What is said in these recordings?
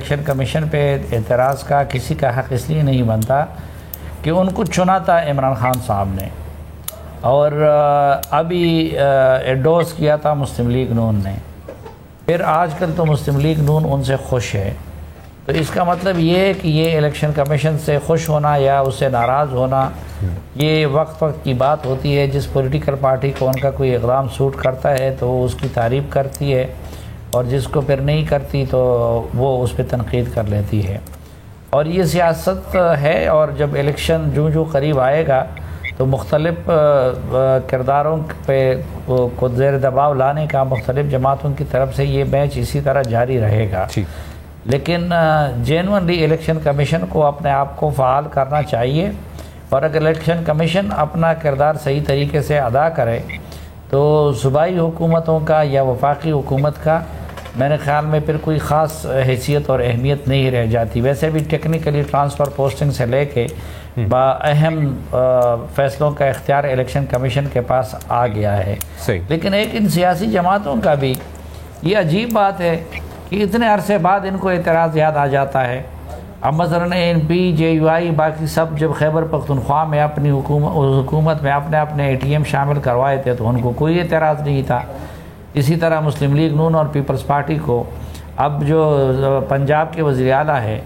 Election commission पे एतराज़ का किसी का हक़ इसलिए नहीं बनता कि उनको चुना था इमरान खान साहब ने, और अभी एडोस किया था मुस्लिम लीग नून ने। फिर आजकल तो मुस्लिम लीग नून उनसे खुश है। तो इसका मतलब ये है कि ये इलेक्शन कमीशन से खुश होना या उससे नाराज़ होना ये वक्त वक्त की बात होती है। जिस पॉलिटिकल पार्टी को उनका कोई इक़दाम सूट करता है तो वो उसकी तारीफ़ करती है, और जिसको फिर नहीं करती तो वो उस पर तनक़ीद कर लेती है। और ये सियासत है। और जब इलेक्शन जो करीब आएगा तो मुख्तलिफ़ किरदारों पे को ज़ेर दबाव लाने का मुख्तलिफ़ जमातों की तरफ से ये मैच इसी तरह जारी रहेगा। लेकिन जेन्युइनली इलेक्शन कमीशन को अपने आप को फ़ाल करना चाहिए, और अगर इलेक्शन कमीशन अपना किरदार सही तरीके से अदा करे तो सूबाई हुकूमतों का या वफाकी हुकूमत का मेरे ख़्याल में फिर कोई ख़ास हैसियत और अहमियत नहीं रह जाती। वैसे भी टेक्निकली ट्रांसफ़र पोस्टिंग से लेके अहम फ़ैसलों का इख्तियार इलेक्शन कमीशन के पास आ गया है। लेकिन एक इन सियासी जमातों का भी ये अजीब बात है कि इतने अरसे बाद इनको एतराज़ याद आ जाता है। अब मसलन ANP JUI बाकी सब जब खैबर पख्तूनख्वा में अपनी हुकूमत में अपने अपने ATM शामिल करवाए थे तो उनको कोई एतराज़ नहीं था। इसी तरह मुस्लिम लीग नून और पीपल्स पार्टी को अब जो पंजाब के वज़ीर आला है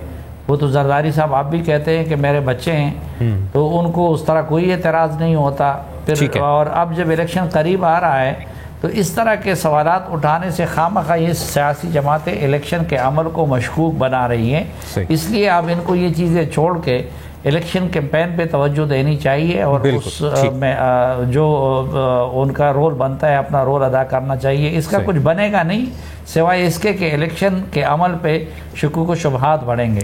वो तो जरदारी साहब आप भी कहते हैं कि मेरे बच्चे हैं, तो उनको उस तरह कोई एतराज़ नहीं होता फिर। और अब जब इलेक्शन करीब आ रहा है तो इस तरह के सवालात उठाने से खामखा ये सियासी जमातें इलेक्शन के अमल को मशकूक बना रही हैं। इसलिए अब इनको ये चीज़ें छोड़ के इलेक्शन कैंपेन पे तवज्जो देनी चाहिए, और उस में जो उनका रोल बनता है अपना रोल अदा करना चाहिए। इसका कुछ बनेगा नहीं सिवाय इसके कि इलेक्शन के अमल पे शुकूक व शुबहात बढ़ेंगे।